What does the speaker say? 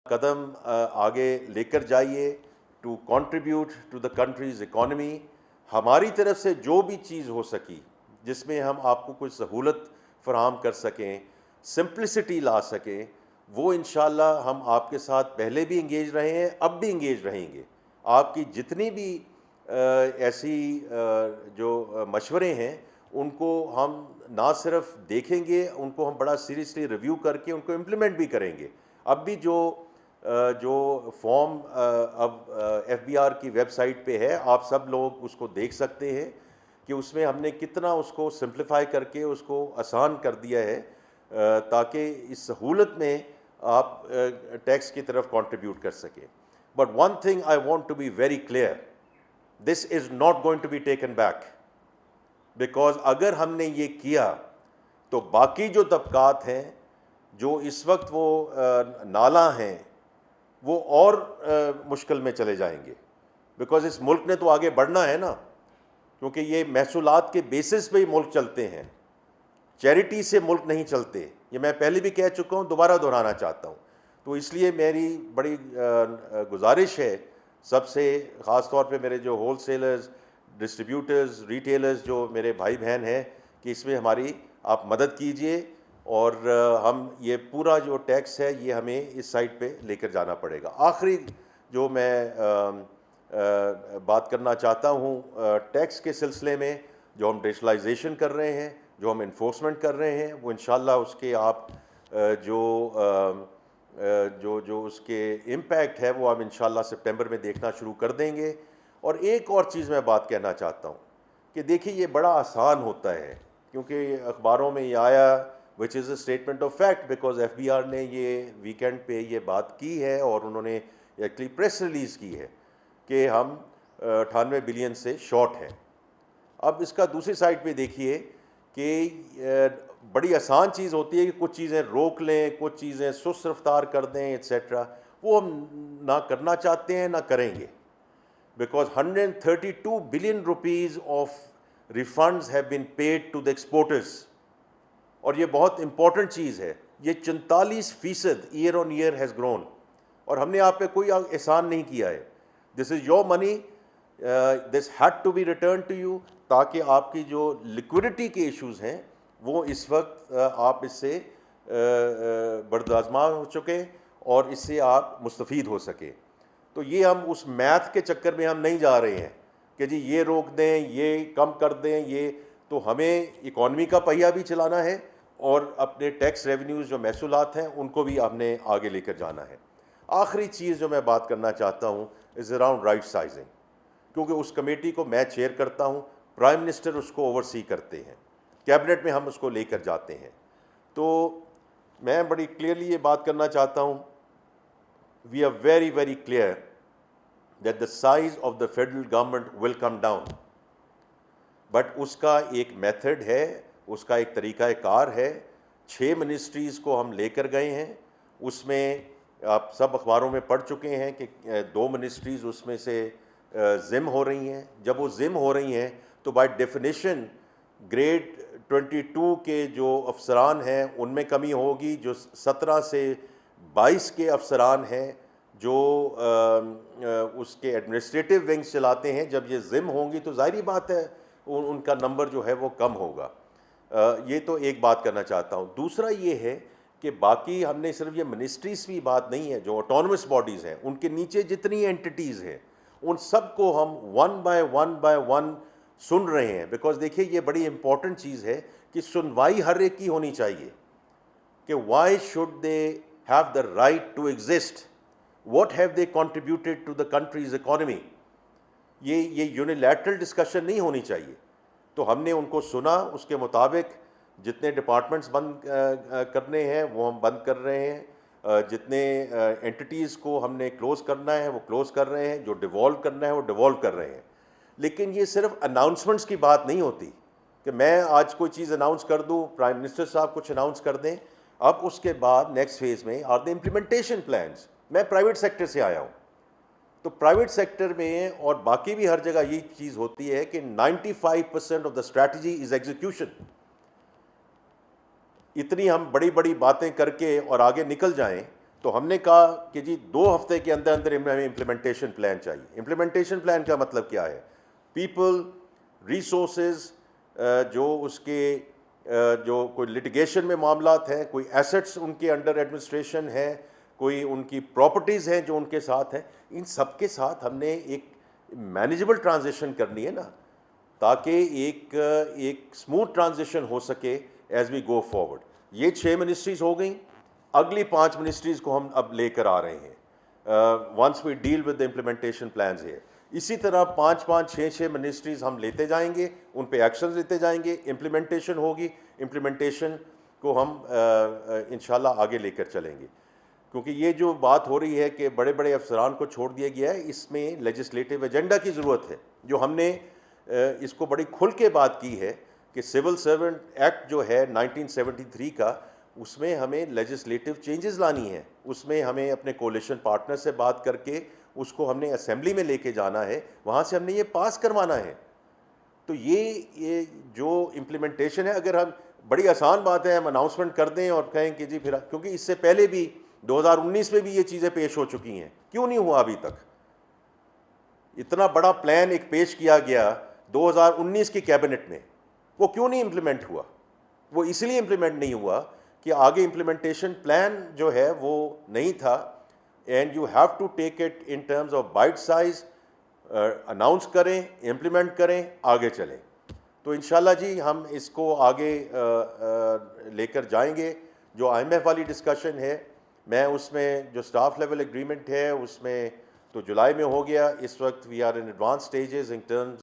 कदम आगे लेकर जाइए to contribute to the country's economy. हमारी तरफ से जो भी चीज़ हो सकी जिसमें हम आपको कुछ सहूलत फराहम कर सकें, सिंप्लिसिटी ला सकें, वो इंशाल्लाह हम आपके साथ पहले भी इंगेज रहे हैं, अब भी इंगेज रहेंगे। आपकी जितनी भी ऐसी जो मशवरे हैं उनको हम ना सिर्फ देखेंगे, उनको हम बड़ा सीरियसली रिव्यू करके उनको इम्प्लीमेंट भी करेंगे। अब भी जो फॉर्म अब एफबीआर की वेबसाइट पे है, आप सब लोग उसको देख सकते हैं कि उसमें हमने कितना उसको सिंप्लीफाई करके उसको आसान कर दिया है ताकि इस सहूलत में आप टैक्स की तरफ कंट्रीब्यूट कर सकें। But one thing I want to be very clear, this is not going to be taken back, because अगर हमने ये किया तो बाकी जो तबकात हैं जो इस वक्त वो नाला हैं वो और मुश्किल में चले जाएंगे। बिकॉज इस मुल्क ने तो आगे बढ़ना है ना, क्योंकि ये महसूलात के बेसिस पे ही मुल्क चलते हैं, चैरिटी से मुल्क नहीं चलते। ये मैं पहले भी कह चुका हूँ, दोबारा दोहराना चाहता हूँ। तो इसलिए मेरी बड़ी गुजारिश है सबसे, ख़ास तौर पे मेरे जो होलसेलर्स, डिस्ट्रीब्यूटर्स, रिटेलर्स जो मेरे भाई बहन हैं, कि इसमें हमारी आप मदद कीजिए और हम ये पूरा जो टैक्स है ये हमें इस साइड पे लेकर जाना पड़ेगा। आखिरी जो मैं बात करना चाहता हूँ टैक्स के सिलसिले में, जो हम डिजिटलाइजेशन कर रहे हैं, जो हम इन्फोर्समेंट कर रहे हैं, वो इंशाल्लाह उसके आप जो उसके इम्पैक्ट है वो हम इंशाल्लाह सितंबर में देखना शुरू कर देंगे। और एक और चीज़ मैं बात कहना चाहता हूँ कि देखिए ये बड़ा आसान होता है, क्योंकि अखबारों में ये आया which is a statement of fact, because FBR ने ये वीकेंड पे ये बात की है और उन्होंने एक्चुअली प्रेस रिलीज़ की है कि हम 98 बिलियन से शॉर्ट हैं। अब इसका दूसरी साइड पे देखिए कि बड़ी आसान चीज़ होती है कि कुछ चीज़ें रोक लें, कुछ चीज़ें सुस्त रफ्तार कर दें एट्सेट्रा। वो हम ना करना चाहते हैं ना करेंगे, because 132 billion rupees of refunds have been paid to the exporters. और ये बहुत इंपॉर्टेंट चीज़ है, ये 44% year on year has grown, और हमने आप पे कोई एहसान नहीं किया है। This is your money, this had to be return to you, ताकि आपकी जो लिक्विडिटी के इश्यूज़ हैं वो इस वक्त आप इससे बर्दाश्त हो चुके और इससे आप मुस्तफ़ीद हो सके। तो ये हम उस मैथ के चक्कर में हम नहीं जा रहे हैं कि जी ये रोक दें, ये कम कर दें, ये तो हमें इकॉनमी का पहिया भी चलाना है और अपने टैक्स रेवेन्यूज़ जो महसूलात हैं उनको भी हमने आगे लेकर जाना है। आखिरी चीज़ जो मैं बात करना चाहता हूँ इज़ अराउंड राइट साइजिंग, क्योंकि उस कमेटी को मैं चेयर करता हूँ, प्राइम मिनिस्टर उसको ओवरसी करते हैं, कैबिनेट में हम उसको लेकर जाते हैं। तो मैं बड़ी क्लियरली ये बात करना चाहता हूँ, we are very very clear that the size of the federal government will come down, but उसका एक मेथड है, उसका एक तरीक़ाकार है। 6 मिनिस्ट्रीज़ को हम लेकर गए हैं, उसमें आप सब अखबारों में पढ़ चुके हैं कि 2 मिनिस्ट्रीज़ उसमें से ज़िम हो रही हैं। जब वो ज़िम हो रही हैं तो बाय डेफिनेशन ग्रेड 22 के जो अफसरान हैं उनमें कमी होगी, जो 17 से 22 के अफसरान हैं जो उसके एडमिनिस्ट्रेटिव विंग्स चलाते हैं, जब ये ज़िम होंगी तो ज़ाहिरी बात है उनका नंबर जो है वो कम होगा। ये तो एक बात करना चाहता हूँ। दूसरा ये है कि बाकी हमने सिर्फ ये मिनिस्ट्रीज़ की बात नहीं है, जो ऑटोनमस बॉडीज़ हैं उनके नीचे जितनी एंटिटीज़ हैं उन सब को हम वन बाय वन सुन रहे हैं। बिकॉज देखिए ये बड़ी इंपॉर्टेंट चीज़ है कि सुनवाई हर एक की होनी चाहिए कि why should they have the right to exist, what have they contributed to the country's economy. ये यूनिलैटरल डिस्कशन नहीं होनी चाहिए। तो हमने उनको सुना, उसके मुताबिक जितने डिपार्टमेंट्स बंद करने हैं वो हम बंद कर रहे हैं, जितने एंटिटीज़ को हमने क्लोज़ करना है वो क्लोज़ कर रहे हैं, जो डिवॉल्व करना है वो डिवॉल्व कर रहे हैं। लेकिन ये सिर्फ अनाउंसमेंट्स की बात नहीं होती कि मैं आज कोई चीज़ अनाउंस कर दूं, प्राइम मिनिस्टर साहब कुछ अनाउंस कर दें, अब उसके बाद नेक्स्ट फेज़ में आर द इम्प्लीमेंटेशन प्लान्स। मैं प्राइवेट सेक्टर से आया हूँ, तो प्राइवेट सेक्टर में और बाकी भी हर जगह ये चीज़ होती है कि 95% of the strategy is execution. इतनी हम बड़ी बड़ी बातें करके और आगे निकल जाएं तो हमने कहा कि जी 2 हफ्ते के अंदर अंदर हमें इम्प्लीमेंटेशन प्लान चाहिए। इम्प्लीमेंटेशन प्लान का मतलब क्या है? पीपल, रिसोर्सेज, जो उसके जो कोई लिटिगेशन में मामलात हैं, कोई एसेट्स उनके अंडर एडमिनिस्ट्रेशन है, कोई उनकी प्रॉपर्टीज़ हैं जो उनके साथ हैं, इन सब के साथ हमने एक मैनेजेबल ट्रांजिशन करनी है ना, ताकि एक स्मूथ ट्रांजिशन हो सके एज वी गो फॉरवर्ड। ये 6 मिनिस्ट्रीज़ हो गई, अगली 5 मिनिस्ट्रीज़ को हम अब लेकर आ रहे हैं once we deal with the implementation plans है। इसी तरह 5-5, 6-6 मिनिस्ट्रीज़ हम लेते जाएंगे, उन पे एक्शन लेते जाएंगे, इम्प्लीमेंटेशन होगी, इम्प्लीमेंटेशन को हम इंशाल्लाह आगे लेकर चलेंगे। क्योंकि ये जो बात हो रही है कि बड़े बड़े अफसरान को छोड़ दिया गया है, इसमें लेजिस्लेटिव एजेंडा की ज़रूरत है। जो हमने इसको बड़ी खुल के बात की है कि सिविल सर्वेंट एक्ट जो है 1973 का, उसमें हमें लेजिस्लेटिव चेंजेस लानी है, उसमें हमें अपने कोलिशन पार्टनर से बात करके उसको हमने असेंबली में लेके जाना है, वहाँ से हमने ये पास करवाना है। तो ये जो इम्प्लीमेंटेशन है, अगर हम, बड़ी आसान बात है हम अनाउंसमेंट कर दें और कहें कि जी फिर, क्योंकि इससे पहले भी 2019 में भी ये चीज़ें पेश हो चुकी हैं, क्यों नहीं हुआ अभी तक? इतना बड़ा प्लान एक पेश किया गया 2019 की कैबिनेट में, वो क्यों नहीं इम्प्लीमेंट हुआ? वो इसलिए इम्प्लीमेंट नहीं हुआ कि आगे इम्प्लीमेंटेशन प्लान जो है वो नहीं था। And you have to take it in terms of bite size, announce करें, इम्प्लीमेंट करें, आगे चलें। तो इंशाल्लाह जी हम इसको आगे लेकर जाएंगे। जो IMF वाली डिस्कशन है, मैं उसमें जो स्टाफ लेवल एग्रीमेंट है उसमें तो जुलाई में हो गया, इस वक्त we are in advance stages in terms